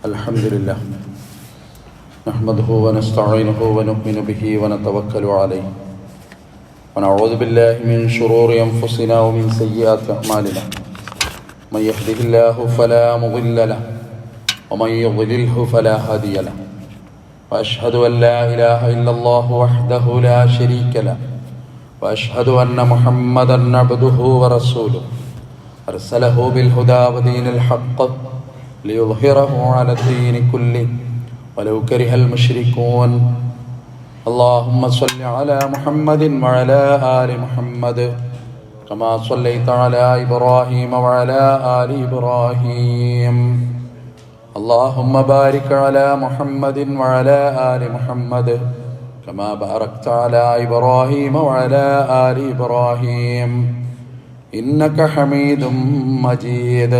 الحمد لله نحمده ونستعينه ونؤمن به ونتوكل عليه ونعوذ بالله من شرور أنفسنا ومن سيئات أعمالنا من يهده الله فلا مضل له ومن يضلله فلا هادي له وأشهد أن لا إله إلا الله وحده لا شريك له وأشهد أن محمدا عبده ورسوله أرسله بالهدى ودين الحق ليظهره على الدين كله ولو كره المشركون اللهم صل على محمد وعلى آل محمد كما صليت على إبراهيم وعلى آل إبراهيم اللهم بارك على محمد وعلى آل محمد كما باركت على إبراهيم وعلى آل إبراهيم إنك حميد مجيد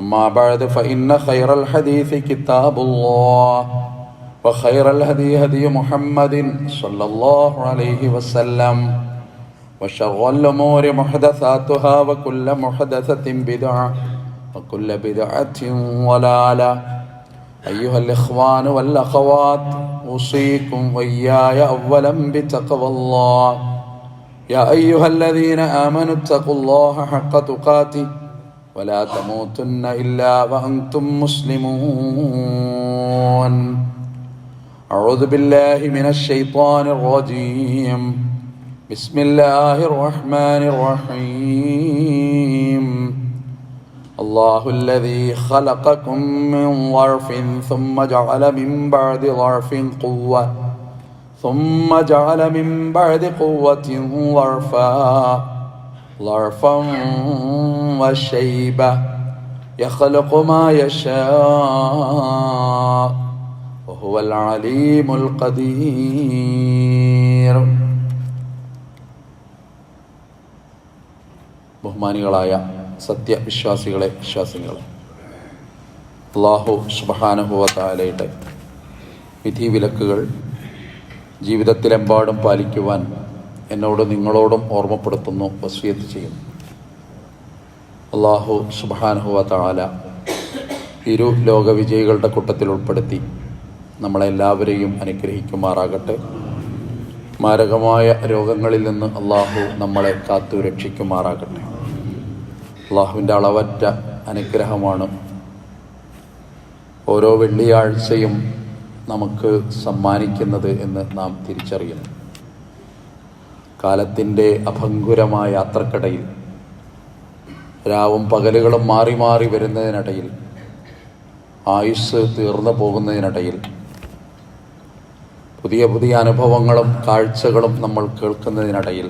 أما بعد فإن خير الحديث كتاب الله وخير الهدي هدي محمد صلى الله عليه وسلم وشر الأمور محدثاتها وكل محدثة بدعة وكل بدعة ضلالة أيها الإخوان والأخوات أوصيكم وإياي أولا بتقوى الله يا أيها الذين آمنوا اتقوا الله حق تقاته ولا تموتن إلا وأنتم مسلمون أعوذ بالله من الشيطان الرجيم بسم الله الرحمن الرحيم الله الذي خلقكم من ضعف ثم جعل من بعد ضعف قوة ثم جعل من بعد قوة ضعفا وشيبة يخلق ما يشاء وهو العليم القدير. ബഹുമാനികളായ സത്യവിശ്വാസികളെ വിശ്വാസികളെ, അല്ലാഹു സുബ്ഹാനഹു വ തആലയുടെ വിധിവിലക്കുകൾ ജീവിതത്തിലെമ്പാടും പാലിക്കുവാൻ എന്നോട് നിങ്ങളോടും ഓർമ്മപ്പെടുത്തുന്നു, വസിയത്ത് ചെയ്യുന്നു. അല്ലാഹു സുബ്ഹാനഹു വ തആല ഇരു ലോക വിജയികളുടെ കൂട്ടത്തിൽ ഉൾപ്പെടുത്തി നമ്മളെല്ലാവരെയും അനുഗ്രഹിക്കുമാറാകട്ടെ. മാരകമായ രോഗങ്ങളിൽ നിന്ന് അല്ലാഹു നമ്മളെ കാത്തു രക്ഷിക്കുമാറാകട്ടെ. അല്ലാഹുവിൻ്റെ അളവറ്റ അനുഗ്രഹമാണ് ഓരോ വെള്ളിയാഴ്ചയും നമുക്ക് സമ്മാനിക്കുന്നത് എന്ന് നാം തിരിച്ചറിയുന്നു. കാലത്തിൻ്റെ അഭംഗുരമായ യാത്രക്കിടയിൽ, രാവും പകലുകളും മാറി മാറി വരുന്നതിനിടയിൽ, ആയുസ് തീർന്നു പോകുന്നതിനിടയിൽ പുതിയ പുതിയ അനുഭവങ്ങളും കാഴ്ചകളും നമ്മൾ കേൾക്കുന്നതിനിടയിൽ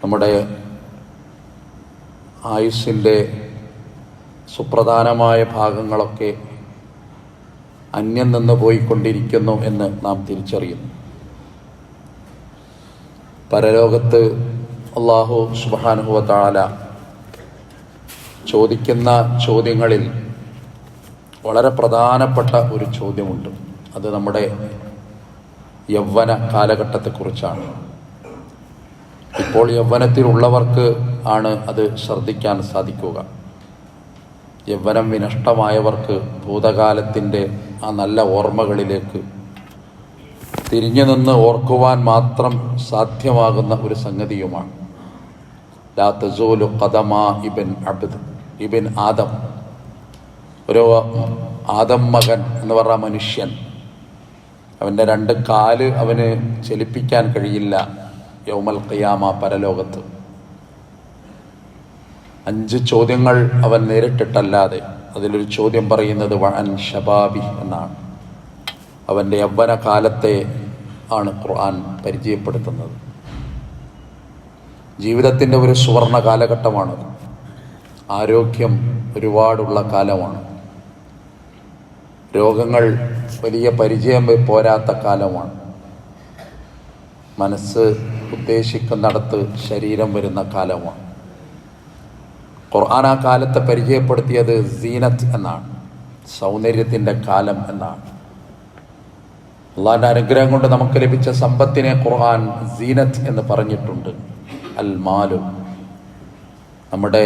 നമ്മുടെ ആയുസ്സിൻ്റെ സുപ്രധാനമായ ഭാഗങ്ങളൊക്കെ അന്യം നിന്ന് പോയിക്കൊണ്ടിരിക്കുന്നു എന്ന് നാം തിരിച്ചറിയുന്നു. പരലോകത്ത് അല്ലാഹു സുബ്ഹാനഹു വ തആല ചോദിക്കുന്ന ചോദ്യങ്ങളിൽ വളരെ പ്രധാനപ്പെട്ട ഒരു ചോദ്യമുണ്ട്. അത് നമ്മുടെ യൗവന കാലഘട്ടത്തെക്കുറിച്ചാണ്. ഇപ്പോൾ യൗവനത്തിലുള്ളവർക്ക് ആണ് അത് ശ്രദ്ധിക്കാൻ സാധിക്കുക. യൗവനം വിനഷ്ടമായവർക്ക് ഭൂതകാലത്തിൻ്റെ ആ നല്ല ഓർമ്മകളിലേക്ക് തിരിഞ്ഞു നിന്ന് ഓർക്കുവാൻ മാത്രം സാധ്യമാകുന്ന ഒരു സംഗതിയുമാണ്. ലാ തസൂലു ഖദമ ഇബ്ൻ ആദം, ഒരു ആദം മകൻ എന്ന് പറഞ്ഞ മനുഷ്യൻ, അവൻ്റെ രണ്ട് കാല് അവന് ചലിപ്പിക്കാൻ കഴിയില്ല യൗമൽ ഖിയാമ, പരലോകത്ത്. 5 ചോദ്യങ്ങൾ അവൻ നേരിട്ടിട്ടല്ലാതെ. അതിലൊരു ചോദ്യം പറയുന്നത് വഅൻ ശബാബി എന്നാണ്. അവൻ്റെ യൗവന കാലത്തെ ആണ് ഖുർആൻ പരിചയപ്പെടുത്തുന്നത്. ജീവിതത്തിൻ്റെ ഒരു സുവർണ കാലഘട്ടമാണ്. ആരോഗ്യം ഒരുപാടുള്ള കാലമാണ്. രോഗങ്ങൾ വലിയ പരിചയം പോരാത്ത കാലമാണ്. മനസ്സ് ഉദ്ദേശിക്കുന്നിടത്ത് ശരീരം വരുന്ന കാലമാണ്. ഖുർആൻ ആ കാലത്തെ പരിചയപ്പെടുത്തിയത് സീനത്ത് എന്നാണ്, സൗന്ദര്യത്തിൻ്റെ കാലം എന്നാണ്. അള്ളാഹിൻ്റെ അനുഗ്രഹം കൊണ്ട് നമുക്ക് ലഭിച്ച സമ്പത്തിനെ ഖുർആൻ സീനത്ത് എന്ന് പറഞ്ഞിട്ടുണ്ട്. അൽ മാലു, നമ്മുടെ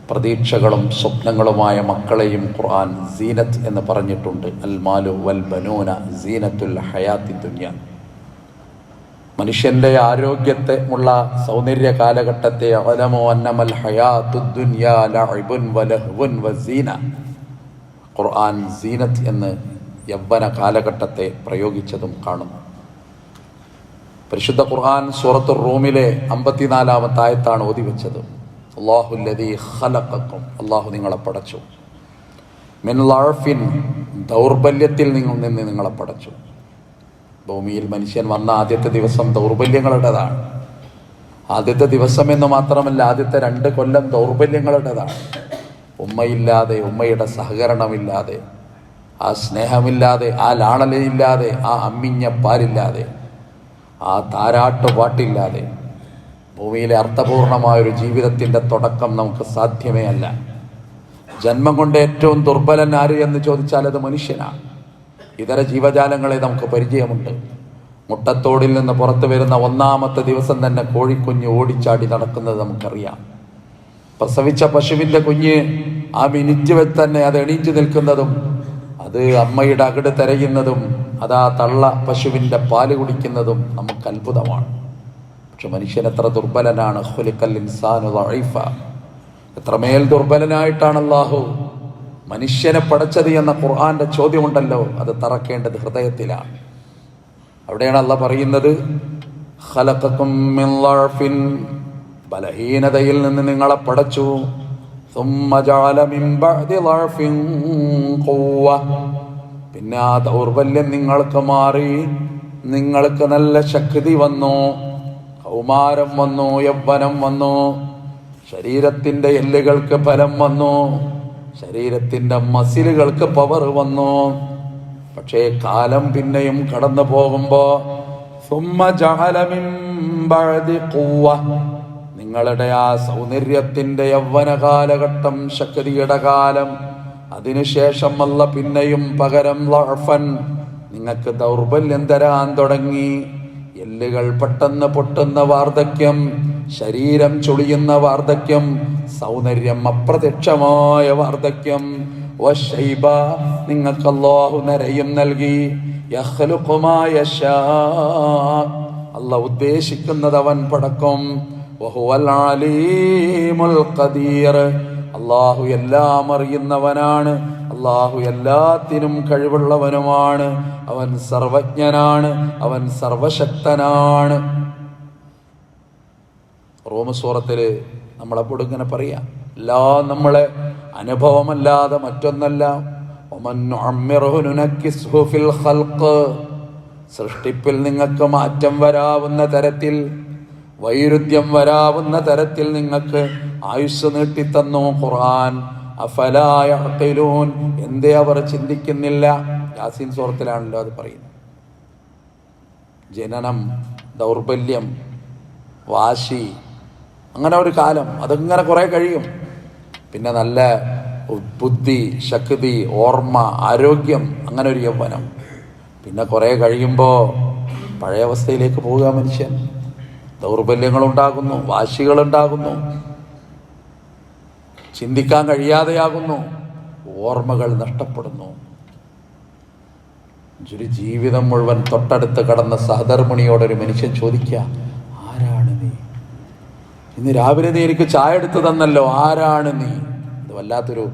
പ്രതീക്ഷകളും സ്വപ്നങ്ങളുമായ മക്കളെയും ഖുർആൻ സീനത്ത് എന്ന് പറഞ്ഞിട്ടുണ്ട്. അൽ മാലു വൽ ബനൂന സീനത്തുൽ ഹയാത്തി ദുനിയ. മനുഷ്യൻ്റെ ആരോഗ്യത്തെ ഉള്ള സൗന്ദര്യ കാലഘട്ടത്തെ അലമു അന്നമൽ ഹയാത്തു ദുനിയ ലഅബുൻ വലഹ്വുൻ വസീന. ഖുർആൻ സീനത്ത് എന്ന് യൗവന കാലഘട്ടത്തെ പ്രയോഗിച്ചതും കാണുന്നു. പരിശുദ്ധ ഖുർആൻ സൂറത്തുർ റൂമിലെ 54-ാമത്തെ ആയത്താണ് ഓതി വെച്ചത്. അല്ലാഹുല്ലദീ ഖലഖക്കും, അല്ലാഹു നിങ്ങളെ പടച്ചു. മിൻ ലഅഫിൻ, ദൗർബല്യത്തിൽ നിന്ന് നിങ്ങളെ പടച്ചു. ഭൂമിയിൽ മനുഷ്യൻ വന്ന ആദ്യത്തെ ദിവസം ദൗർബല്യങ്ങളുടേതാണ്. ആദ്യത്തെ ദിവസം എന്ന് മാത്രമല്ല, ആദ്യത്തെ 2 കൊല്ലം ദൗർബല്യങ്ങളുടേതാണ്. ഉമ്മയില്ലാതെ, ഉമ്മയുടെ സഹകരണമില്ലാതെ, ആ സ്നേഹമില്ലാതെ, ആ ലാളനയില്ലാതെ, ആ അമ്മിഞ്ഞ പാലില്ലാതെ, ആ താരാട്ട് പാട്ടില്ലാതെ ഭൂമിയിലെ അർത്ഥപൂർണമായൊരു ജീവിതത്തിൻ്റെ തുടക്കം നമുക്ക് സാധ്യമേ അല്ല. ജന്മം കൊണ്ട് ഏറ്റവും ദുർബലൻ ആര് എന്ന് ചോദിച്ചാൽ അത് മനുഷ്യനാണ്. ഇതര ജീവജാലങ്ങളെ നമുക്ക് പരിചയമുണ്ട്. മുട്ടത്തോടിൽ നിന്ന് പുറത്തു വരുന്ന 1-ാമത്തെ ദിവസം തന്നെ കോഴിക്കുഞ്ഞ് ഓടിച്ചാടി നടക്കുന്നത് നമുക്കറിയാം. പ്രസവിച്ച പശുവിൻ്റെ കുഞ്ഞ് ആ മിനിറ്റ് വെച്ച് തന്നെ അത് എണീറ്റ് നിൽക്കുന്നതും, അത് അമ്മയുടെ അകിട് തിരയുന്നതും, അതാ തള്ള പശുവിൻ്റെ പാല് കുടിക്കുന്നതും നമുക്ക് അത്ഭുതമാണ്. പക്ഷെ മനുഷ്യൻ എത്ര ദുർബലനാണ്. ഖുലിഖൽ ഇൻസാനു ദഈഫ. എത്രമേൽ ദുർബലനായിട്ടാണ് അല്ലാഹു മനുഷ്യനെ പടച്ചത് എന്ന ഖുർആന്റെ ചോദ്യമുണ്ടല്ലോ, അത് തറക്കേണ്ടത് ഹൃദയത്തിലാണ്. അവിടെയാണ് അല്ലാഹ് പറയുന്നത്, ഖലഖക്കും മിൻ ളഅഫിൻ, ബലഹീനതയിൽ നിന്ന് നിങ്ങളെ പടച്ചു. സുമ്മ ജഅല മിൻ ബഅദി ളഅഫിൻ ഖുവ്വ, പിന്നെ ആ ദൗർബല്യം നിങ്ങൾക്ക് മാറി, നിങ്ങൾക്ക് നല്ല ശക്തി വന്നു, കൗമാരം വന്നു, യൗവനം വന്നു, ശരീരത്തിന്റെ എല്ലുകൾക്ക് ബലം വന്നു, ശരീരത്തിന്റെ മസിലുകൾക്ക് പവർ വന്നു. പക്ഷേ കാലം പിന്നെയും കടന്നു പോകുമ്പോ സുമ്മ ജഅല മിൻ ബഅദി ഖുവ്വ, നിങ്ങളുടെ ആ സൗന്ദര്യത്തിന്റെ യൗവന കാലഘട്ടം, ശക്തിയുടെ കാലം, അതിനുശേഷം അല്ല പിന്നെയും പകരം ലഅഫൻ, നിങ്ങൾക്ക് ദൗർബല്യം തരാൻ തുടങ്ങി. എല്ലുകൾ പെട്ടെന്ന് പൊട്ടുന്ന വാർദ്ധക്യം, ശരീരം ചുളിയുന്ന വാർദ്ധക്യം, സൗന്ദര്യം അപ്രത്യക്ഷമായ വാർദ്ധക്യം. വശൈബ, നിങ്ങൾക്ക് അല്ലാഹു നരയും നൽകി. യഖ്ലുഖു മാ യശാ, അല്ലാഹു ഉദ്ദേശിക്കുന്നത് അവൻ പടക്കും. വഹുവൽ അലീമുൽ ഖദീർ, അല്ലാഹു എല്ലാം അറിയുന്നവനാണ്, അല്ലാഹു എല്ലാത്തിനും കഴിവുള്ളവനുമാണ്, അവൻ സർവജ്ഞനാണ്, അവൻ സർവശക്തനാണ്. റൂം സൂറത്തിൽ നമ്മളെപ്പോഴും ഇങ്ങനെ പറയാം, എല്ലാം നമ്മളെ അനുഭവമല്ലാതെ മറ്റൊന്നല്ല. സൃഷ്ടിപ്പിൽ നിങ്ങൾക്ക് മാറ്റം വരാവുന്ന തരത്തിൽ, വൈരുദ്ധ്യം വരാവുന്ന തരത്തിൽ നിങ്ങൾക്ക് ആയുസ് നീട്ടിത്തന്നു ഖുർആൻ. അഫലാ യഅഖിലൂൻ, എന്തേ അവർ ചിന്തിക്കുന്നില്ല? യാസീൻ സൂറത്തിലാണല്ലോ അത് പറയുന്നത്. ജനനം, ദൗർബല്യം, വാശി, അങ്ങനെ ഒരു കാലം, അതങ്ങനെ കുറെ കഴിയും. പിന്നെ നല്ല ബുദ്ധി, ശക്തി, ഓർമ്മ, ആരോഗ്യം, അങ്ങനെ ഒരു യൗവനം. പിന്നെ കുറെ കഴിയുമ്പോൾ പഴയ അവസ്ഥയിലേക്ക് പോവുക മനുഷ്യൻ. ദൗർബല്യങ്ങളുണ്ടാകുന്നു, വാശികളുണ്ടാകുന്നു, ചിന്തിക്കാൻ കഴിയാതെയാകുന്നു, ഓർമ്മകൾ നഷ്ടപ്പെടുന്നു. ഒരു ജീവിതം മുഴുവൻ തൊട്ടടുത്ത് കടന്ന സഹധർമ്മിണിയോടൊരു മനുഷ്യൻ ചോദിക്കുക, ആരാണ് നീ? ഇന്ന് രാവിലെ നീ എനിക്ക് ചായ എടുത്തു തന്നല്ലോ, ആരാണ് നീ? ഇത് വല്ലാത്തൊരു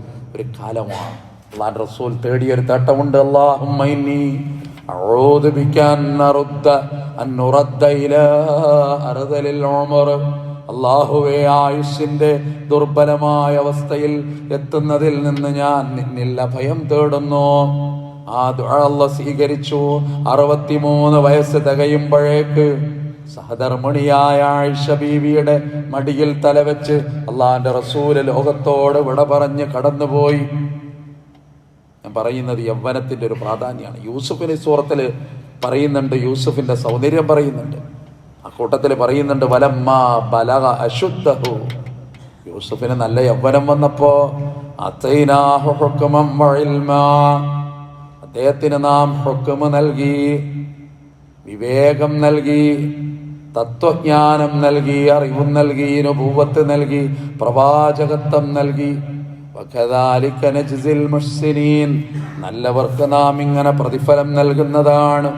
കാലമാണ്. അല്ലാഹുവിന്റെ റസൂൽ തേടിയൊരു തട്ടമുണ്ട്, അല്ലാഹുമ്മ ഇന്നി അഊദു ബിക അൻ നുറദ്ദ ഇലാ അർദലിൽ ഉമർ. അല്ലാഹുവേ, ആയുസ്സിന്റെ ദുർബലമായ അവസ്ഥയിൽ എത്തുന്നതിൽ നിന്ന് ഞാൻ നിന്നിൽ അഭയം തേടുന്നു. ആ ദുആ അല്ലാഹു സ്വീകരിച്ചു. 63 വയസ്സ് തികയുമ്പോഴേക്ക് സഹധർമ്മിണിയായ ആയിഷ ബീവിയുടെ മടിയിൽ തലവെച്ച് അള്ളാഹിന്റെ റസൂല് ലോകത്തോട് വിട പറഞ്ഞ് കടന്നുപോയി. ഞാൻ പറയുന്നത് യൗവനത്തിന്റെ ഒരു പ്രാധാന്യമാണ്. യൂസുഫിന് സൂറത്തിൽ പറയുന്നുണ്ട്, യൂസുഫിന്റെ സൗന്ദര്യം പറയുന്നുണ്ട്. ആ കൂട്ടത്തിൽ പറയുന്നുണ്ട്, വലമ്മാ ബലഗ അശുദ്ധഹു, യൂസുഫിന് നല്ല യൗവനം വന്നപ്പോ അതൈനാഹു ഹുക്മൻ വഇൽമാ, അദ്ദേഹത്തിന് നാം ഹുക്മ നൽകി, വിവേകം നൽകി, തത്വജ്ഞാനം നൽകി, അറിവും നൽകി, നുബുവത്ത് നൽകി, പ്രവാചകത്വം നൽകി. വകദാലിക നജ്സിൽ മുഹ്സിനീൻ, നല്ലവർക്ക് നാം ഇങ്ങനെ പ്രതിഫലം നൽകുന്നതാണ്.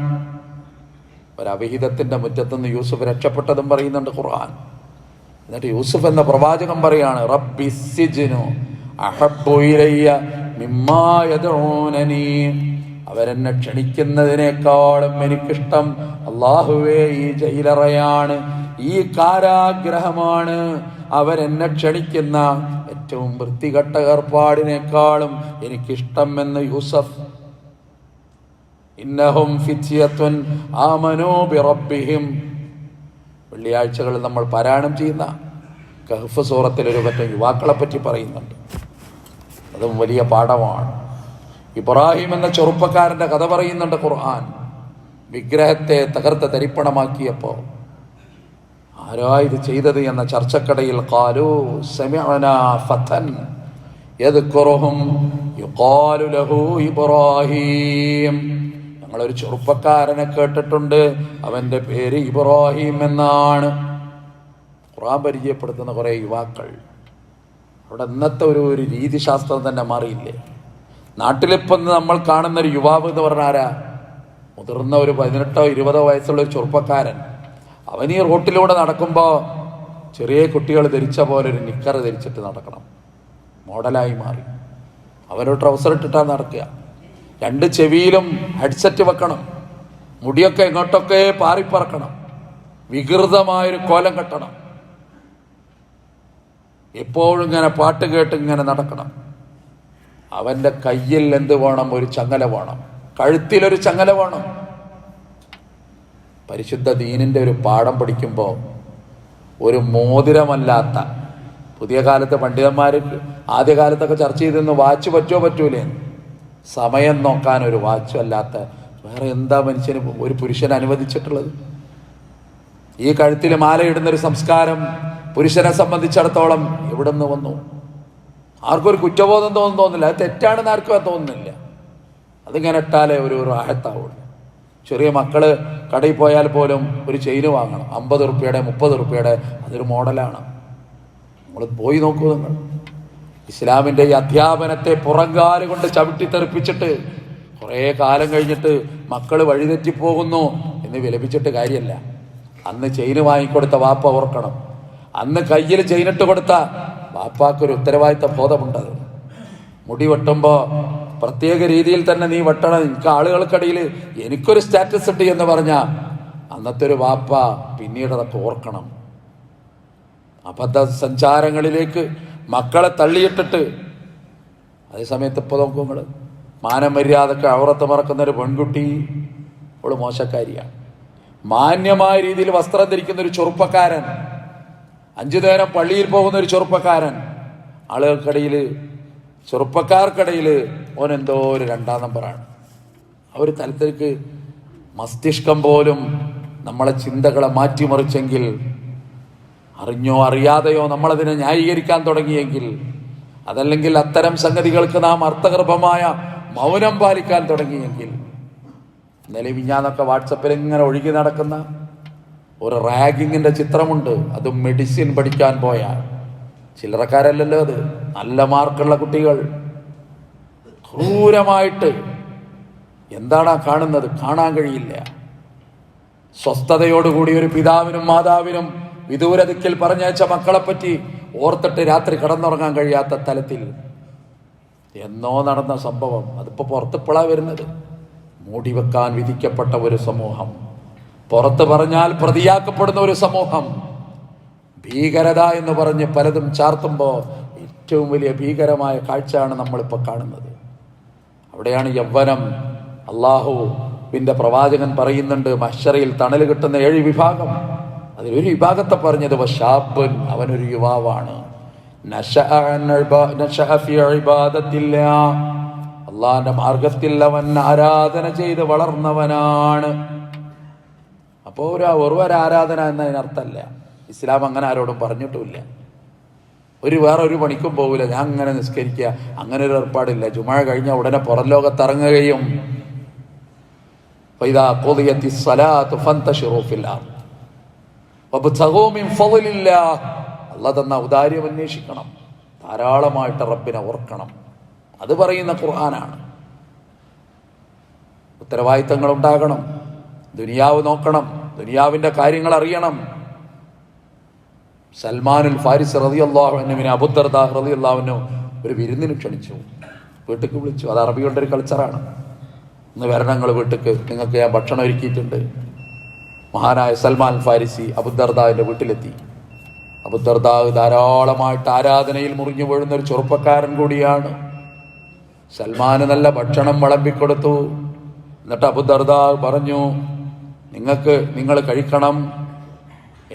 ഒരവിഹിതത്തിന്റെ മുറ്റത്തുനിന്ന് യൂസുഫ് രക്ഷപ്പെട്ടതും പറയുന്നുണ്ട് ഖുർആൻ. എന്നിട്ട് യൂസുഫ് എന്ന പ്രവാചകൻ പറയാണ്, റബ്ബി സിജ്നു അഹബ്ബു ഇലയ്യ മിമ്മാ യദ്ഊനനി, അവരെന്നെ ക്ഷണിക്കുന്നതിനേക്കാളും എനിക്കിഷ്ടം അല്ലാഹുവേ ഈ ജയിലറയാണ്, ഈ കാരാഗ്രഹമാണ്. അവരെന്നെ ക്ഷണിക്കുന്ന ഏറ്റവും വൃത്തികെട്ട ഏർപ്പാടിനേക്കാളും എനിക്കിഷ്ടം എന്ന് യൂസഫ്. ഇന്നഹും ഫിത്യത്തുൻ ആമനൂ ബിറബ്ബിഹിം, വെള്ളിയാഴ്ചകളിൽ നമ്മൾ പാരായണം ചെയ്യുന്ന കഹ്ഫ് സൂറത്തിൽ ഒരു പറ്റം യുവാക്കളെ പറ്റി പറയുന്നുണ്ട്. അതും വലിയ പാഠമാണ്. ഇബ്രാഹിം എന്ന ചെറുപ്പക്കാരൻ്റെ കഥ പറയുന്നുണ്ട് ഖുർആൻ. വിഗ്രഹത്തെ തകർത്ത് തരിപ്പണമാക്കിയപ്പോൾ ആരാ ഇത് ചെയ്തത് എന്ന ചർച്ചക്കടയിൽ ഖാലൂ സമിഅനാ ഫതൻ യദ്കുറുഹും യുഖാലു ലഹു ഇബ്രാഹിം, ഞങ്ങളൊരു ചെറുപ്പക്കാരനെ കേട്ടിട്ടുണ്ട്, അവൻ്റെ പേര് ഇബ്രാഹിം എന്നാണ്. ഖുർആൻ പരിചയപ്പെടുത്തുന്ന കുറേ യുവാക്കൾ. അവിടെ ഇന്നത്തെ ഒരു രീതിശാസ്ത്രം തന്നെ മാറിയില്ലേ. നാട്ടിലിപ്പം നമ്മൾ കാണുന്നൊരു യുവാവ് എന്ന് പറഞ്ഞാൽ ആരാ? മുതിർന്ന ഒരു 18 or 20 വയസ്സുള്ള ഒരു ചെറുപ്പക്കാരൻ. അവൻ ഈ റോട്ടിലൂടെ നടക്കുമ്പോൾ ചെറിയ കുട്ടികൾ ധരിച്ച പോലെ ഒരു നിക്കർ ധരിച്ചിട്ട് നടക്കണം, മോഡലായി മാറി. അവനൊരു ട്രൗസർ ഇട്ടിട്ടാണ് നടക്കുക. 2 ചെവിയിലും ഹെഡ്സെറ്റ് വെക്കണം, മുടിയൊക്കെ എങ്ങോട്ടൊക്കെ പാറിപ്പറക്കണം, വികൃതമായൊരു കോലം കെട്ടണം, എപ്പോഴും ഇങ്ങനെ പാട്ട് കേട്ട് ഇങ്ങനെ നടക്കണം. അവൻ്റെ കയ്യിൽ എന്ത് വേണം? ഒരു ചങ്ങല വേണം, കഴുത്തിലൊരു ചങ്ങല വേണം. പരിശുദ്ധ ദീനിൻ്റെ ഒരു പാഠം പഠിക്കുമ്പോൾ ഒരു മോതിരമല്ലാത്ത, പുതിയ കാലത്ത് പണ്ഡിതന്മാർ ആദ്യകാലത്തൊക്കെ ചർച്ച ചെയ്തിരുന്നു വാച്ച് പറ്റുമോ പറ്റൂലേ, സമയം നോക്കാൻ ഒരു വാച്ചും അല്ലാത്ത വേറെ എന്താ മനുഷ്യന് ഒരു പുരുഷന് അനുവദിച്ചിട്ടുള്ളത്? ഈ കഴുത്തിൽ മാലയിടുന്നൊരു സംസ്കാരം പുരുഷനെ സംബന്ധിച്ചിടത്തോളം എവിടെ നിന്ന് വന്നു? ആർക്കും ഒരു കുറ്റബോധം തോന്നുന്നില്ല. അത് തെറ്റാണെന്ന് ആർക്കും തോന്നുന്നില്ല. അതിങ്ങനെ ഇട്ടാലേ ഒരു റാഹത്താവുള്ളൂ. ചെറിയ മക്കള് കടയിൽ പോയാൽ പോലും ഒരു ചെയിന് വാങ്ങണം, 50 റുപ്യയുടെ 30 റുപ്യയുടെ. അതൊരു മോഡലാണ്. നമ്മൾ പോയി നോക്കൂ. നിങ്ങൾ ഇസ്ലാമിൻ്റെ ഈ അധ്യാപനത്തെ പുറങ്കാല് കൊണ്ട് ചവിട്ടിത്തെറിപ്പിച്ചിട്ട് കുറേ കാലം കഴിഞ്ഞിട്ട് മക്കൾ വഴിതെറ്റിപ്പോകുന്നു എന്ന് വിലപിച്ചിട്ട് കാര്യമല്ല. അന്ന് ചെയിന് വാങ്ങിക്കൊടുത്ത വാപ്പ ഓർക്കണം. അന്ന് കയ്യിൽ ചെയിനിട്ട് കൊടുത്ത വാപ്പാക്കൊരു ഉത്തരവാദിത്ത ബോധമുണ്ടത്. മുടി വെട്ടുമ്പോൾ പ്രത്യേക രീതിയിൽ തന്നെ നീ വെട്ടണം, എനിക്ക് ആളുകൾക്കിടയിൽ എനിക്കൊരു സ്റ്റാറ്റസ് ഇട്ട് എന്ന് പറഞ്ഞാൽ അന്നത്തെ ഒരു വാപ്പ പിന്നീട് അതൊക്കെ ഓർക്കണം. അബദ്ധ സഞ്ചാരങ്ങളിലേക്ക് മക്കളെ തള്ളിയിട്ടിട്ട് അതേസമയത്ത് ഇപ്പോൾ നോക്കൂ നിങ്ങൾ, മാനമര്യാദക്ക് ഔറത്ത് മറക്കുന്നൊരു പെൺകുട്ടി, അവൾ മോശക്കാരിയാണ്. മാന്യമായ രീതിയിൽ വസ്ത്രം ധരിക്കുന്ന ഒരു ചെറുപ്പക്കാരൻ, 5 നേരം പള്ളിയിൽ പോകുന്ന ഒരു ചെറുപ്പക്കാരൻ, ആളുകൾക്കിടയിൽ ചെറുപ്പക്കാർക്കിടയിൽ ഓനെന്തോ ഒരു 2ാം നമ്പറാണ്. ആ ഒരു തലത്തിലേക്ക് മസ്തിഷ്കം പോലും നമ്മളെ ചിന്തകളെ മാറ്റിമറിച്ചെങ്കിൽ, അറിഞ്ഞോ അറിയാതെയോ നമ്മളതിനെ ന്യായീകരിക്കാൻ തുടങ്ങിയെങ്കിൽ, അതല്ലെങ്കിൽ അത്തരം സംഗതികൾക്ക് നാം അർത്ഥഗർഭമായ മൗനം പാലിക്കാൻ തുടങ്ങിയെങ്കിൽ, ഇന്നലെ മിഞ്ഞാന്നൊക്കെ വാട്സപ്പിൽ ഇങ്ങനെ ഒഴുകി നടക്കുന്ന ഒരു റാഗിങ്ങിൻ്റെ ചിത്രമുണ്ട്. അത് മെഡിസിൻ പഠിക്കാൻ പോയ ചില്ലറക്കാരല്ലല്ലോ, അത് നല്ല മാർക്കുള്ള കുട്ടികൾ ക്രൂരമായിട്ട് എന്താണ് കാണുന്നത്? കാണാൻ കഴിയില്ല. സ്വസ്ഥതയോടുകൂടി ഒരു പിതാവിനും മാതാവിനും വിദൂരദിക്കിൽ പറഞ്ഞയച്ച മക്കളെപ്പറ്റി ഓർത്തിട്ട് രാത്രി കിടന്നുറങ്ങാൻ കഴിയാത്ത തലത്തിൽ എന്നോ നടന്ന സംഭവം. അതിപ്പോൾ പുറത്തിപ്പോഴാണ് വരുന്നത്. മൂടിവെക്കാൻ വിധിക്കപ്പെട്ട ഒരു സമൂഹം, പുറത്ത് പറഞ്ഞാൽ പ്രതിയാക്കപ്പെടുന്ന ഒരു സമൂഹം, ഭീകരത എന്ന് പറഞ്ഞ് പലതും ചാർത്തുമ്പോൾ ഏറ്റവും വലിയ ഭീകരമായ കാഴ്ചയാണ് നമ്മളിപ്പോൾ കാണുന്നത്. അവിടെയാണ് യൗവനം. അള്ളാഹുവിൻ്റെ പ്രവാചകൻ പറയുന്നുണ്ട്, മഹ്ശറിൽ തണൽ കിട്ടുന്ന 7 വിഭാഗം. അതിലൊരു വിഭാഗത്തെ പറഞ്ഞത് വശാബൻ, അവനൊരു യുവാവാണ്. അള്ളാഹിന്റെ മാർഗത്തിൽ അവൻ ആരാധന ചെയ്ത് വളർന്നവനാണ്. അപ്പോൾ ഒരു ആരാധന എന്നതിനർത്ഥമല്ല. ഇസ്ലാം അങ്ങനെ ആരോടും പറഞ്ഞിട്ടുമില്ല. വേറൊരു പണിക്കും പോകില്ല, ഞാൻ അങ്ങനെ നിസ്കരിക്കുക, അങ്ങനെ ഒരു ഏർപ്പാടില്ല. ജുമുഅ കഴിഞ്ഞ ഉടനെ പുറം ലോകത്തിറങ്ങുകയും വബ്തഗൂ മിൻ ഫളില്ലാഹ്, അല്ലാഹ് തന്ന ഔദാര്യം അന്വേഷിക്കണം, ധാരാളമായിട്ട് റബ്ബിനെ ഓർക്കണം. അത് പറയുന്ന ഖുർആനാണ്. ഉത്തരവാദിത്തങ്ങൾ ഉണ്ടാകണം, ദുനിയാവ് നോക്കണം, ദുനിയാവിന്റെ കാര്യങ്ങൾ അറിയണം. സൽമാനുൽ ഫാരിസ് റളിയല്ലാഹു അൻഹുവിനെ അബൂദർദാ റളിയല്ലാഹു അൻഹു ഒരു വിരുന്നിന് ക്ഷണിച്ചു, വീട്ടിലേക്ക് വിളിച്ചു. അത് അറബികളുടെ ഒരു കൾച്ചറാണ്. ഇന്ന് വരണം നിങ്ങൾ വീട്ടിലേക്ക്, നിങ്ങൾക്ക് ഞാൻ ഭക്ഷണം ഒരുക്കിയിട്ടുണ്ട്. മഹാനായ സൽമാൻ ഫാരിസി അബൂദർദാവിന്റെ വീട്ടിലെത്തി. അബൂദർദാ ധാരാളമായിട്ട് ആരാധനയിൽ മുറിഞ്ഞു വീഴുന്ന ഒരു ചെറുപ്പക്കാരൻ കൂടിയാണ്. സൽമാന് നല്ല ഭക്ഷണം വിളമ്പിക്കൊടുത്തു. എന്നിട്ട് അബൂദർദാ പറഞ്ഞു, നിങ്ങൾ കഴിക്കണം,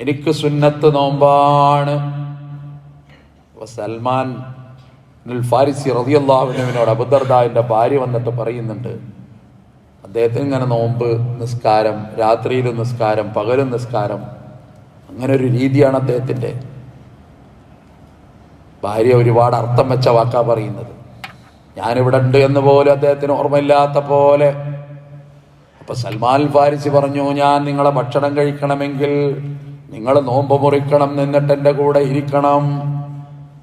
എനിക്ക് സുന്നത്ത് നോമ്പാണ്. സൽമാൻ ഫാരിസി റളിയല്ലാഹു അൻഹുവിനോട് അബൂദർദാവിന്റെ ഭാര്യ വന്നിട്ട് പറയുന്നുണ്ട്, അദ്ദേഹത്തിന് ഇങ്ങനെ നോമ്പ്, നിസ്കാരം, രാത്രിയിലും നിസ്കാരം, പകലും നിസ്കാരം, അങ്ങനെ ഒരു രീതിയാണ് അദ്ദേഹത്തിൻ്റെ. ഭാര്യ ഒരുപാട് അർത്ഥം വെച്ച വാക്കാ പറയുന്നത്. ഞാനിവിടെ ഉണ്ട് എന്ന് പോലും അദ്ദേഹത്തിന് ഓർമ്മയില്ലാത്ത പോലെ. അപ്പൊ സൽമാൻ ഫാരിസി പറഞ്ഞു, ഞാൻ നിങ്ങളെ ഭക്ഷണം കഴിക്കണമെങ്കിൽ നിങ്ങൾ നോമ്പ് മുറിക്കണം, നിന്നിട്ട് എൻ്റെ കൂടെ ഇരിക്കണം.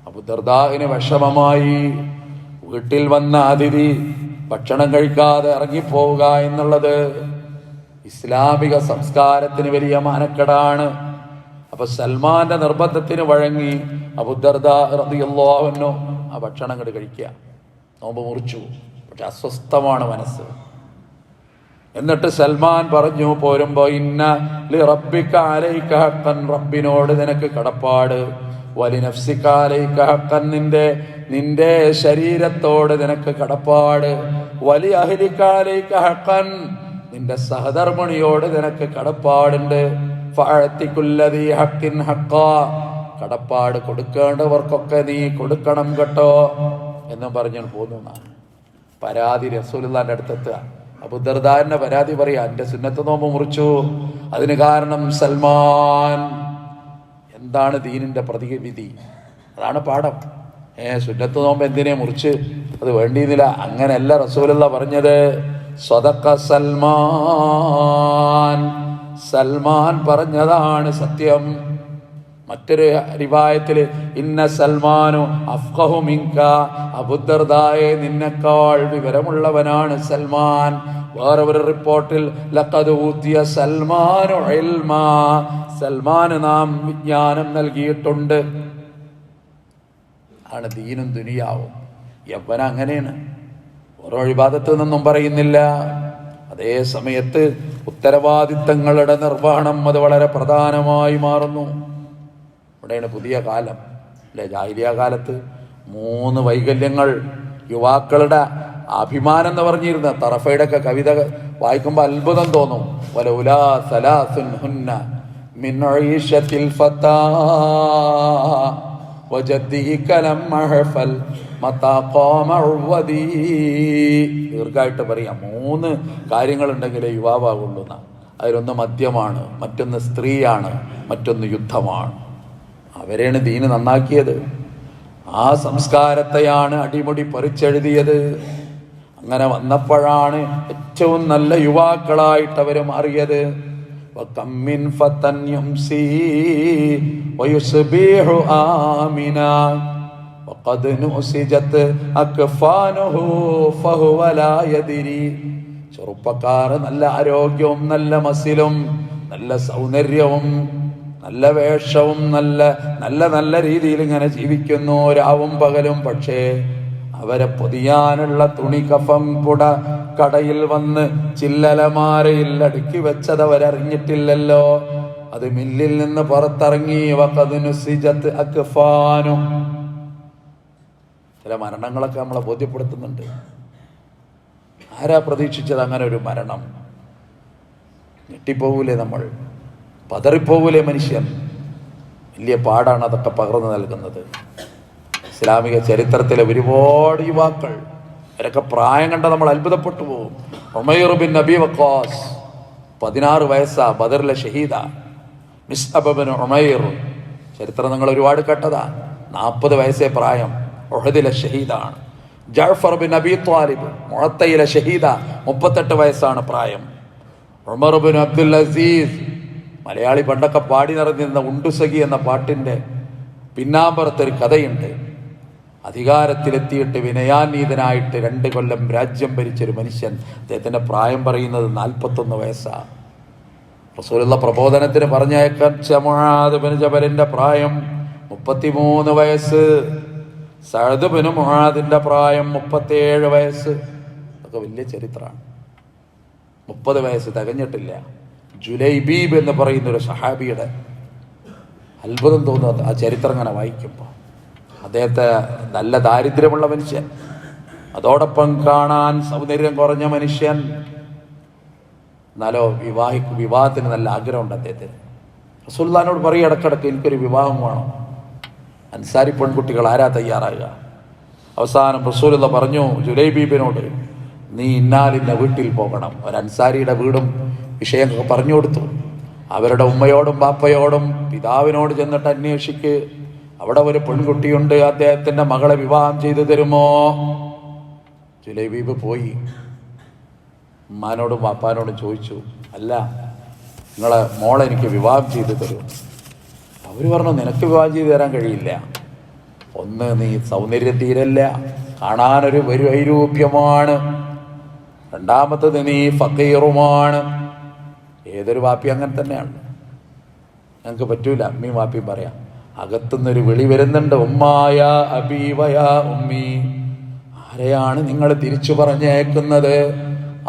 അബൂദർദാവിന് വിഷമമായി. വീട്ടിൽ വന്ന അതിഥി ഭക്ഷണം കഴിക്കാതെ ഇറങ്ങിപ്പോവുക എന്നുള്ളത് ഇസ്ലാമിക സംസ്കാരത്തിന് വലിയ മാനക്കേടാണ്. അപ്പൊ സൽമാന്റെ നിർബന്ധത്തിന് വഴങ്ങി അബൂദർദാ റളിയല്ലാഹു അൻഹു ആ ഭക്ഷണം അങ്ങോട്ട് കഴിക്കുക, നോമ്പ് മുറിച്ചു. പക്ഷെ അസ്വസ്ഥമാണ് മനസ്സ്. എന്നിട്ട് സൽമാൻ പറഞ്ഞു പോരുമ്പോ, ഇന്ന ലി റബ്ബിക അലൈക ഹഖൻ, റബ്ബിനോട് നിനക്ക് കടപ്പാട്, വലി നഫ്സിക അലൈക ഹഖൻ, നിന്റെ ശരീരത്തോട് നിനക്ക് കടപ്പാട്, വലി അഹ്ലിക അലൈക ഹഖൻ, നിന്റെ സഹധർമ്മിണിയോട് നിനക്ക് കടപ്പാടുണ്ട്. ഫഅതി കുല്ലദി ഹഖിൻ ഹഖാ, കടപ്പാട് കൊടുക്കേണ്ടവർക്കൊക്കെ നീ കൊടുക്കണം കേട്ടോ എന്നും പറഞ്ഞു പോന്നു. പരാതി റസൂലുള്ളാഹിന്റെ അടുത്തെത്തുക. അബൂദർദാന്റെ പരാതി പറയാ, എന്റെ സുന്നത്ത് നോമ്പ് മുറിച്ചു, അതിന് കാരണം സൽമാൻ. എന്താണ് ദീനിന്റെ പ്രതിവിധി? അതാണ് പാഠം. സുന്നത്ത് നോമ്പ് എന്തിനെ മുറിച്ച്, അത് വേണ്ടിയിരുന്നില്ല. അങ്ങനെയല്ല റസൂലുള്ളാഹി പറഞ്ഞത്. സ്വദഖ സൽമാൻ, സൽമാൻ പറഞ്ഞതാണ് സത്യം. മറ്റൊരു റിവായത്തില് ഇന്ന സൽമാനു അഫ്ഖഹു മിൻക, അബൂദർദായെ നിന്നെക്കാൾ വിവരമുള്ളവനാണ് സൽമാൻ. വേറെ ഒരു റിപ്പോർട്ടിൽ ലഖദ് ഊതിയ സൽമാനു ഇൽമാ, സൽമാന് നാം വിജ്ഞാനം നൽകിയിട്ടുണ്ട്. ആണ് ദീനും ദുനിയാവും. യവന അങ്ങനെയാണ്, ഓരോ ഇബാദത്ത് നിന്നും പറയുന്നില്ല. അതേ സമയത്ത് ഉത്തരവാദിത്തങ്ങളുടെ നിർവഹണം അത് വളരെ പ്രധാനമായി മാറുന്നു. ഇവിടെയാണ് പുതിയ കാലം അല്ലെ. ജാഹിലിയ്യ കാലത്ത് 3 വൈകല്യങ്ങൾ യുവാക്കളുടെ അഭിമാനം എന്ന് പറഞ്ഞിരുന്ന തറഫയുടെ ഒക്കെ കവിത വായിക്കുമ്പോൾ അത്ഭുതം തോന്നും. വലൗലാ സലാസുൻ ഹുന്ന മിൻ ഈശത്തിൽ ഫതാ വജദ്ദിഹി കലം മഹഫൽ മതാ ഖാമ ഉവദി. ദീർഘമായിട്ട് പറയാം. 3 കാര്യങ്ങളുണ്ടെങ്കിലേ യുവാവാകുള്ളൂ. അതിലൊന്ന് മദ്യമാണ്, മറ്റൊന്ന് സ്ത്രീയാണ്, മറ്റൊന്ന് യുദ്ധമാണ്. അവരെയാണ് ദീന് നന്നാക്കിയത്. ആ സംസ്കാരത്തെയാണ് അടിമുടി പറിച്ചെഴുതിയത്. അങ്ങനെ വന്നപ്പോഴാണ് ഏറ്റവും നല്ല യുവാക്കളായിട്ട് അവര് മാറിയത്. വകമ്മിൻ ഫതൻ യംസി വയുസ്ബിഹു ആമിനാ വഖദ് നുസിജത് അക്ഫാനുഹു ഫഹുവ ലാ യദ്രി. ചെറുപ്പക്കാർ നല്ല ആരോഗ്യവും നല്ല മസിലും നല്ല സൗന്ദര്യവും നല്ല വേഷവും നല്ല നല്ല നല്ല രീതിയിൽ ഇങ്ങനെ ജീവിക്കുന്നു രാവും പകലും. പക്ഷേ അവരെ പൊതിയാനുള്ള തുണി കഫം പുട കടയിൽ വന്ന് ചില്ലലമാരയിൽ അടുക്കി വെച്ചത് അവരറിഞ്ഞിട്ടില്ലല്ലോ. അത് മില്ലിൽ നിന്ന് പുറത്തിറങ്ങി. ചില മരണങ്ങളൊക്കെ നമ്മളെ ബോധ്യപ്പെടുത്തുന്നുണ്ട്. ആരാ പ്രതീക്ഷിച്ചത് അങ്ങനെ ഒരു മരണം? ഞെട്ടിപ്പോകൂലേ നമ്മൾ, പതറിപ്പോകൂലേ മനുഷ്യൻ? വലിയ പാടാണ് അതൊക്കെ പകർന്നു നൽകുന്നത്. ഇസ്ലാമിക ചരിത്രത്തിലെ ഒരുപാട് യുവാക്കൾ, അവരൊക്കെ പ്രായം കണ്ട നമ്മൾ അത്ഭുതപ്പെട്ടു പോകും. ഉമൈർ ബിൻ അബി വഖാസ് 16 വയസ്സാ, ബദറിലെ ഷഹീദ. മിസ്അബ് ബിൻ ഉമൈർ ചരിത്രം നിങ്ങൾ ഒരുപാട് കേട്ടതാ. 40 വയസ്സേ പ്രായം, ഉഹദിലെ ഷഹീദാണ്. ജഅഫർ ബിൻ അബി ത്വാലിബ് മുഅത്തയിലെ ഷഹീദ, 38 വയസ്സാണ് പ്രായം. Umar bin Abdul Aziz Malayali പണ്ടൊക്കെ പാടി നിറഞ്ഞിരുന്ന ഉണ്ടുസഖി എന്ന പാട്ടിൻ്റെ പിന്നാമ്പുറത്തൊരു കഥയുണ്ട്. അധികാരത്തിലെത്തിയിട്ട് വിനയാന്വിതനായിട്ട് 2 കൊല്ലം രാജ്യം ഭരിച്ചൊരു മനുഷ്യൻ. അദ്ദേഹത്തിൻ്റെ പ്രായം പറയുന്നത് 41 വയസ്സാണ്. റസൂലുള്ള പ്രബോധനത്തിന് പറഞ്ഞയച്ച മുആദ് ബിൻ ജബലിന്റെ പ്രായം 33 വയസ്സ്. സഅദ് ബിൻ മുആദിന്റെ പ്രായം 37 വയസ്സ്. അതൊക്കെ വലിയ ചരിത്രമാണ്. 30 വയസ്സ് തികഞ്ഞിട്ടില്ല. ജുലൈബീബ് എന്ന് പറയുന്നൊരു സഹാബിയുടെ അത്ഭുതം തോന്നുന്നത് ആ ചരിത്രം അങ്ങനെ വായിക്കുമ്പോൾ. അദ്ദേഹത്തെ നല്ല ദാരിദ്ര്യമുള്ള മനുഷ്യൻ, അതോടൊപ്പം കാണാൻ സൗന്ദര്യം കുറഞ്ഞ മനുഷ്യൻ, എന്നാലോ വിവാഹത്തിന് നല്ല ആഗ്രഹമുണ്ട് അദ്ദേഹത്തിന്. റസൂലുള്ളാഹിനോട് പറയും ഇടക്കിടക്ക് എനിക്കൊരു വിവാഹം വേണം. അൻസാരി പെൺകുട്ടികൾ ആരാ തയ്യാറാകുക? അവസാനം റസൂലുള്ള പറഞ്ഞു ജുലൈബീബിനോട്, നീ ഇന്നാലിൻ്റെ വീട്ടിൽ പോകണം. ഒരു അൻസാരിയുടെ വീടും വിഷയമൊക്കെ പറഞ്ഞു കൊടുത്തു. അവരുടെ ഉമ്മയോടും ബാപ്പയോടും പിതാവിനോട് ചെന്നിട്ട് അന്വേഷിക്ക്, അവിടെ ഒരു പെൺകുട്ടിയുണ്ട്, അദ്ദേഹത്തിൻ്റെ മകളെ വിവാഹം ചെയ്തു തരുമോ? ജുലൈബീബ് പോയി ഉമ്മാനോടും വാപ്പാനോടും ചോദിച്ചു, അല്ല നിങ്ങളെ മോളെ എനിക്ക് വിവാഹം ചെയ്തു തരും. അവർ പറഞ്ഞു, നിനക്ക് വിവാഹം ചെയ്തു തരാൻ കഴിയില്ല. ഒന്ന്, നീ സൗന്ദര്യം തീരല്ല, കാണാനൊരു വൈരൂപ്യമാണ്. രണ്ടാമത്തത്, നീ ഫക്കീറുമാണ്. ഏതൊരു വാപ്പി അങ്ങനെ തന്നെയാണ്. ഞങ്ങൾക്ക് പറ്റൂല, അമ്മയും വാപ്പിയും പറയാം. അകത്തുനിന്നൊരു വിളി വരുന്നുണ്ട്, ഉമ്മായ അബീവയ ഉമ്മി. ആരെയാണ് നിങ്ങൾ തിരിച്ചു പറഞ്ഞേക്കുന്നത്?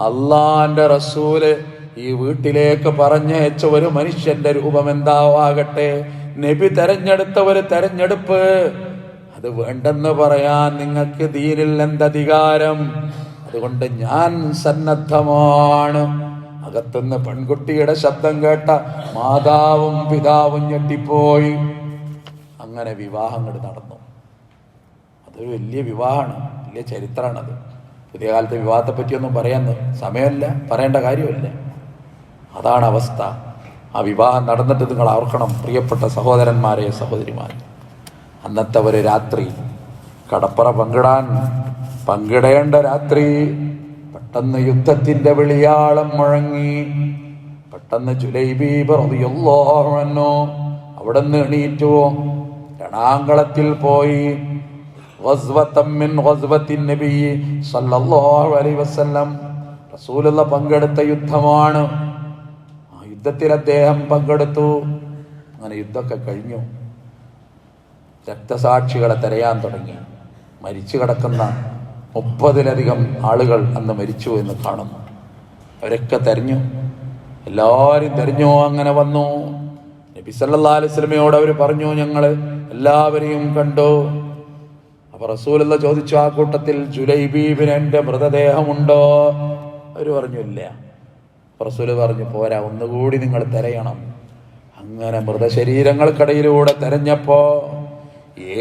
അള്ളാന്റെ റസൂല് ഈ വീട്ടിലേക്ക് പറഞ്ഞയച്ച ഒരു മനുഷ്യന്റെ രൂപം എന്താവാകട്ടെ, നബി തെരഞ്ഞെടുത്ത ഒരു തെരഞ്ഞെടുപ്പ്, അത് വേണ്ടെന്ന് പറയാൻ നിങ്ങൾക്ക് ദീനിൽ എന്തധികാരം? അതുകൊണ്ട് ഞാൻ സന്നദ്ധമാണ്. അകത്തുനിന്ന് പെൺകുട്ടിയുടെ ശബ്ദം കേട്ട മാതാവും പിതാവും ഞെട്ടിപ്പോയി. അങ്ങനെ വിവാഹങ്ങൾ നടന്നു. അതൊരു വലിയ വിവാഹമാണ്, വലിയ ചരിത്രമാണത്. പുതിയ കാലത്തെ വിവാഹത്തെ പറ്റിയൊന്നും പറയാൻ സമയമല്ല, പറയേണ്ട കാര്യമല്ല. അതാണ് അവസ്ഥ. ആ വിവാഹം നടന്നിട്ട് നിങ്ങൾ ഓർക്കണം, പ്രിയപ്പെട്ട സഹോദരന്മാരെ സഹോദരിമാരെ, അന്നത്തെ ഒരു രാത്രി കടപ്പറ പങ്കിടേണ്ട രാത്രി, പെട്ടെന്ന് യുദ്ധത്തിന്റെ വിളിയാളം മുഴങ്ങി. പെട്ടെന്ന് ജുലൈബീബ് റളിയല്ലാഹു അൻഹു അവിടെ നിന്ന് എണീറ്റു, രണാങ്കളത്തിൽ പോയി. റസൂലുള്ള പങ്കെടുത്ത യുദ്ധമാണ്. ആ യുദ്ധത്തിൽ അദ്ദേഹം പങ്കെടുത്തു. അങ്ങനെ യുദ്ധമൊക്കെ കഴിഞ്ഞു. രക്തസാക്ഷികളെ തിരയാൻ തുടങ്ങി. മരിച്ചു കിടക്കുന്ന 30-ലധികം ആളുകൾ അന്ന് മരിച്ചു എന്ന് കാണുന്നു. അവരൊക്കെ തെരഞ്ഞു, എല്ലാവരും തെരഞ്ഞു. അങ്ങനെ വന്നു നബി സല്ലല്ലാഹു അലൈഹി വസല്ലമയോട് അവർ പറഞ്ഞു, ഞങ്ങൾ എല്ലാവരെയും കണ്ടു. അപ്പൊ റസൂലുള്ള ചോദിച്ചു, ആ കൂട്ടത്തിൽ ജുലൈബീബിന് എന്റെ മൃതദേഹമുണ്ടോ? അവർ പറഞ്ഞു ഇല്ല. റസൂല് പറഞ്ഞു, പോരാ, ഒന്നുകൂടി നിങ്ങൾ തിരയണം. അങ്ങനെ മൃതശരീരങ്ങൾക്കിടയിലൂടെ തെരഞ്ഞപ്പോ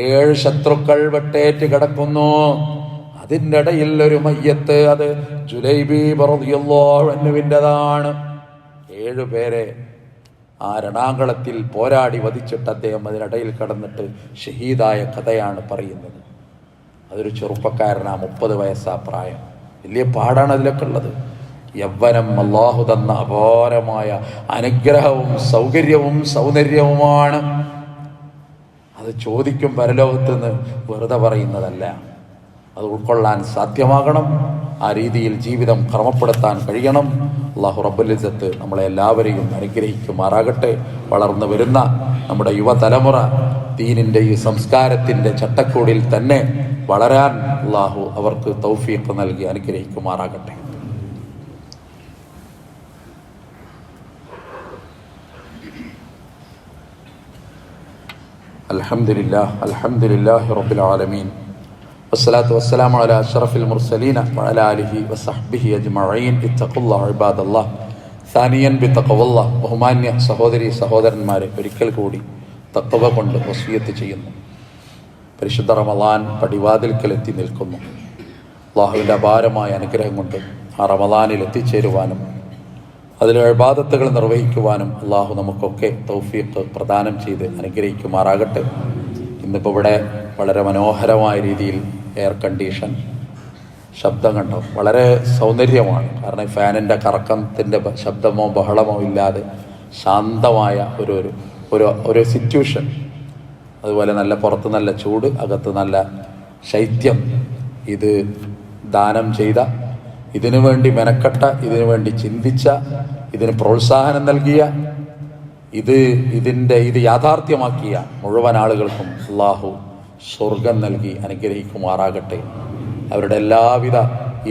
7 ശത്രുക്കൾ വെട്ടേറ്റ് കിടക്കുന്നു. അതിൻ്റെ ഇടയിൽ ഒരു മയ്യത്ത്, അത് ജുലൈബീബ് റളിയല്ലാഹു അൻഹുവിൻ്റെതാണ്. 7 പേരെ ആ രണാങ്കളത്തിൽ പോരാടി വധിച്ചിട്ട് അദ്ദേഹം അതിനിടയിൽ കടന്നിട്ട് ഷഹീദായ കഥയാണ് പറയുന്നത്. അതൊരു ചെറുപ്പക്കാരനാ, 30 വയസ്സാ പ്രായം. വലിയ പാടാണ് അതിലൊക്കെ ഉള്ളത്. യൗവനം അല്ലാഹു തന്ന അപാരമായ അനുഗ്രഹവും സൗകര്യവും സൗന്ദര്യവുമാണ്. അത് ചോദിക്കും പരലോകത്ത് നിന്ന്, വെറുതെ പറയുന്നതല്ല. അത് ഉൾക്കൊള്ളാൻ സാധ്യമാകണം. ആ രീതിയിൽ ജീവിതം ക്രമപ്പെടുത്താൻ കഴിയണം. അല്ലാഹു റബ്ബുൽ ഇസ്സത്ത് നമ്മളെ എല്ലാവരെയും അനുഗ്രഹിക്കുമാറാകട്ടെ. വളർന്നു വരുന്ന നമ്മുടെ യുവതലമുറ ദീനിൻ്റെ ഈ സംസ്കാരത്തിൻ്റെ ചട്ടക്കൂടിൽ തന്നെ വളരാൻ അല്ലാഹു അവർക്ക് തൗഫീഖ് നൽകി അനുഗ്രഹിക്കുമാറാകട്ടെ. അൽഹംദുലില്ലാഹി റബ്ബിൽ ആലമീൻ വസ്സലാത്തു വസ്സലാമു അലാ അഷ്റഫിൽ മുർസലീന വഅലാ ആലിഹി വസഹ്ബിഹി അജ്മഈൻ. ഇത്തഖുല്ലാഹ ഇബാദല്ലാഹ്. സാനിയൻ ബിത്തഖവല്ലാഹ്. ബഹുമാന്യ സഹോദരി സഹോദരന്മാരെ, ഒരിക്കൽ കൂടി തഖ്വ കൊണ്ട് വസിയത്ത് ചെയ്യുന്നു. പരിശുദ്ധ റമളാൻ പടിവാതിൽക്കൽ എത്തി നിൽക്കുന്നു. അല്ലാഹുവിൻ്റെ അപാരമായ അനുഗ്രഹം കൊണ്ട് ആ റമളാനിൽ എത്തിച്ചേരുവാനും അതിലെ ഇബാദത്തുകൾ നിർവഹിക്കുവാനും അല്ലാഹു നമുക്കൊക്കെ തൗഫീഖ് പ്രദാനം ചെയ്ത് അനുഗ്രഹിക്കുമാറാകട്ടെ. ഇന്നിപ്പോൾ ഇവിടെ വളരെ മനോഹരമായ രീതിയിൽ എയർ കണ്ടീഷൻ, ശബ്ദം കണ്ടോ, വളരെ സൗന്ദര്യമാണ്. കാരണം ഫാനിൻ്റെ കറക്കത്തിൻ്റെ ശബ്ദമോ ബഹളമോ ഇല്ലാതെ ശാന്തമായ ഒരു ഒരു ഒരു സിറ്റുവേഷൻ. അതുപോലെ നല്ല പുറത്ത് നല്ല ചൂട്, അകത്ത് നല്ല ശൈത്യം. ഇത് ദാനം ചെയ്ത, ഇതിനു വേണ്ടി മെനക്കെട്ട, ഇതിനു വേണ്ടി ചിന്തിച്ച, ഇതിന് പ്രോത്സാഹനം നൽകിയ, ഇത് യാഥാർത്ഥ്യമാക്കിയ മുഴുവൻ ആളുകൾക്കും അള്ളാഹു സ്വർഗം നൽകി അനുഗ്രഹിക്കുമാറാകട്ടെ. അവരുടെ എല്ലാവിധ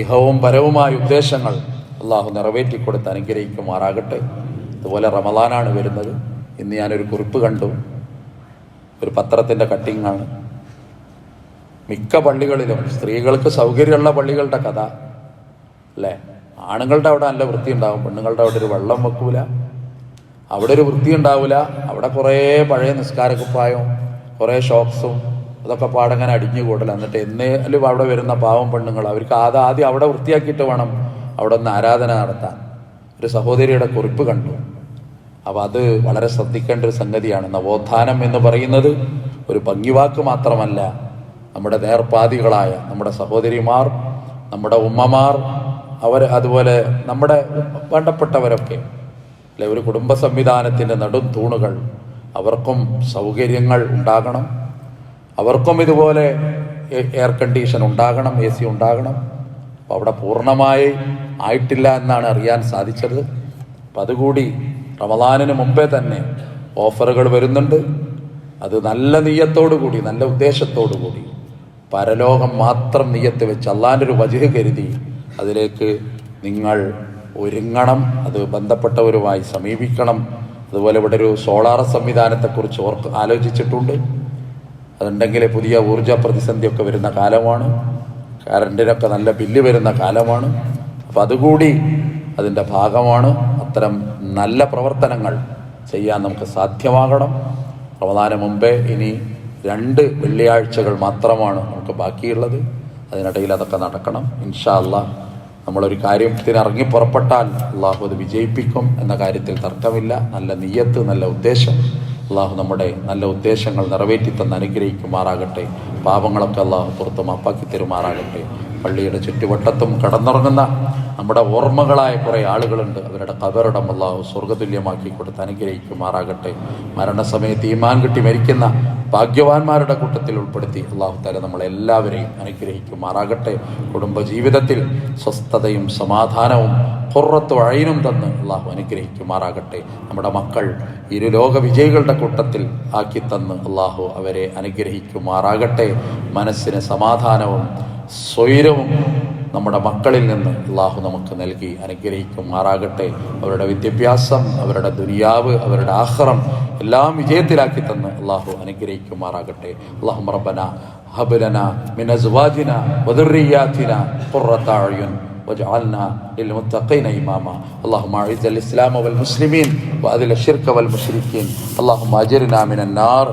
ഇഹവും പരവുമായ ഉദ്ദേശങ്ങൾ അള്ളാഹു നിറവേറ്റിക്കൊടുത്ത് അനുഗ്രഹിക്കുമാറാകട്ടെ. അതുപോലെ റമദാനാണ് വരുന്നത്. ഇന്ന് ഞാനൊരു കുറിപ്പ് കണ്ടു, ഒരു പത്രത്തിൻ്റെ കട്ടിങ്ങാണ്. മിക്ക പള്ളികളിലും സ്ത്രീകൾക്ക് സൗകര്യമുള്ള പള്ളികളുടെ കഥ അല്ലേ. ആണുങ്ങളുടെ അവിടെ നല്ല വൃത്തി ഉണ്ടാവും, പെണ്ണുങ്ങളുടെ അവിടെ ഒരു വെള്ളം വെക്കൂല, അവിടെ ഒരു വൃത്തി ഉണ്ടാവില്ല. അവിടെ കുറേ പഴയ നിസ്കാരക്കുപ്പായവും കുറേ ഷോക്സും അതൊക്കെ പാടങ്ങനെ അടിഞ്ഞു കൂടല. എന്നിട്ട് എന്നേലും അവിടെ വരുന്ന പാവം പെണ്ണുങ്ങൾ അവർക്ക് ആദ്യം അവിടെ വൃത്തിയാക്കിയിട്ട് വേണം അവിടെ ഒന്ന് ആരാധന നടത്താൻ. ഒരു സഹോദരിയുടെ കുറിപ്പ് കണ്ടു. അപ്പോൾ അത് വളരെ ശ്രദ്ധിക്കേണ്ട ഒരു സംഗതിയാണ്. നവോത്ഥാനം എന്ന് പറയുന്നത് ഒരു ഭംഗിവാക്ക് മാത്രമല്ല. നമ്മുടെ നേർപ്പാതികളായ നമ്മുടെ സഹോദരിമാർ, നമ്മുടെ ഉമ്മമാർ, അതുപോലെ നമ്മുടെ വേണ്ടപ്പെട്ടവരൊക്കെ അല്ലെ, ഒരു കുടുംബ സംവിധാനത്തിൻ്റെ നെടും തൂണുകൾ. അവർക്കും സൗകര്യങ്ങൾ ഉണ്ടാകണം, അവർക്കും ഇതുപോലെ എയർ കണ്ടീഷൻ ഉണ്ടാകണം, AC ഉണ്ടാകണം. അപ്പോൾ അവിടെ പൂർണ്ണമായി ആയിട്ടില്ല എന്നാണ് അറിയാൻ സാധിച്ചത്. അപ്പം അതുകൂടി റമദാനിന് മുമ്പേ തന്നെ ഓഫറുകൾ വരുന്നുണ്ട്. അത് നല്ല നിയ്യത്തോടു കൂടി, നല്ല ഉദ്ദേശത്തോടു കൂടി, പരലോകം മാത്രം നിയ്യത്ത് വെച്ച് അള്ളാൻ്റെ ഒരു വജ്ഹ് കരുതി അതിലേക്ക് നിങ്ങൾ ഒരുങ്ങണം. അത് ബന്ധപ്പെട്ടവരുമായി സമീപിക്കണം. അതുപോലെ ഇവിടെ ഒരു സോളാർ സംവിധാനത്തെക്കുറിച്ച് ആലോചിച്ചിട്ടുണ്ട്. അതുണ്ടെങ്കിൽ പുതിയ ഊർജ പ്രതിസന്ധിയൊക്കെ വരുന്ന കാലമാണ്, കറണ്ടിനൊക്കെ നല്ല ബില്ല് വരുന്ന കാലമാണ്. അപ്പം അതുകൂടി അതിൻ്റെ ഭാഗമാണ്. അത്തരം നല്ല പ്രവർത്തനങ്ങൾ ചെയ്യാൻ നമുക്ക് സാധ്യമാകണം. റമദാന് മുമ്പേ ഇനി 2 വെള്ളിയാഴ്ചകൾ മാത്രമാണ് നമുക്ക് ബാക്കിയുള്ളത്. അതിനിടയിൽ അതൊക്കെ നടക്കണം. ഇൻഷാ അല്ലാഹ് നമ്മളൊരു കാര്യത്തിന് ഇറങ്ങി പുറപ്പെട്ടാൽ അള്ളാഹു അത് വിജയിപ്പിക്കും എന്ന കാര്യത്തിൽ തർക്കമില്ല. നല്ല നിയ്യത്ത്, നല്ല ഉദ്ദേശം, അള്ളാഹു നമ്മുടെ നല്ല ഉദ്ദേശങ്ങൾ നിറവേറ്റി തന്ന് അനുഗ്രഹിക്കുമാറാകട്ടെ. പാപങ്ങളൊക്കെ അള്ളാഹു പുറത്ത് മാപ്പാക്കി തരുമാറാകട്ടെ. പള്ളിയുടെ ചുറ്റുവട്ടത്തും കടന്നുറങ്ങുന്ന നമ്മുടെ ഓർമ്മകളായ കുറേ ആളുകളുണ്ട്. അവരുടെ ഖബറിടം അള്ളാഹു സ്വർഗ്ഗതുല്യമാക്കി കൊടുത്ത് അനുഗ്രഹിക്കുമാറാകട്ടെ. മരണസമയത്ത് ഈമാൻ കിട്ടി മരിക്കുന്ന ഭാഗ്യവാന്മാരുടെ കൂട്ടത്തിൽ ഉൾപ്പെടുത്തി അള്ളാഹു തആല നമ്മളെല്ലാവരെയും അനുഗ്രഹിക്കുമാറാകട്ടെ. കുടുംബജീവിതത്തിൽ സ്വസ്ഥതയും സമാധാനവും ഖുർറത്തു അയ്നും തന്ന് അള്ളാഹു അനുഗ്രഹിക്കുമാറാകട്ടെ. നമ്മുടെ മക്കൾ ഇരുലോക വിജയികളുടെ കൂട്ടത്തിൽ ആക്കി തന്ന് അള്ളാഹു അവരെ അനുഗ്രഹിക്കുമാറാകട്ടെ. മനസ്സിന് സമാധാനവും സ്വൈരവും നമ്മുടെ മക്കളിൽ നിന്ന് അള്ളാഹു നമുക്ക് നൽകി അനുഗ്രഹിക്കുമാറാകട്ടെ. അവരുടെ വിദ്യാഭ്യാസം, അവരുടെ ദുനിയാവ്, അവരുടെ ആഖിറം എല്ലാം വിജയത്തിലാക്കി തന്ന് അള്ളാഹു അനുഗ്രഹിക്കുമാറാകട്ടെ. അല്ലാഹുമ്മ റബ്ബനാ ഹബ് ലനാ മിൻ അസ്വാജിനാ വദുർരിയാതിനാ ഖുർറത അയ്യുൻ واجعلنا للمتقين إماما. اللهم أعز الإسلام والمسلمين وأذل الشرك والمشركين. اللهم أجرنا من النار.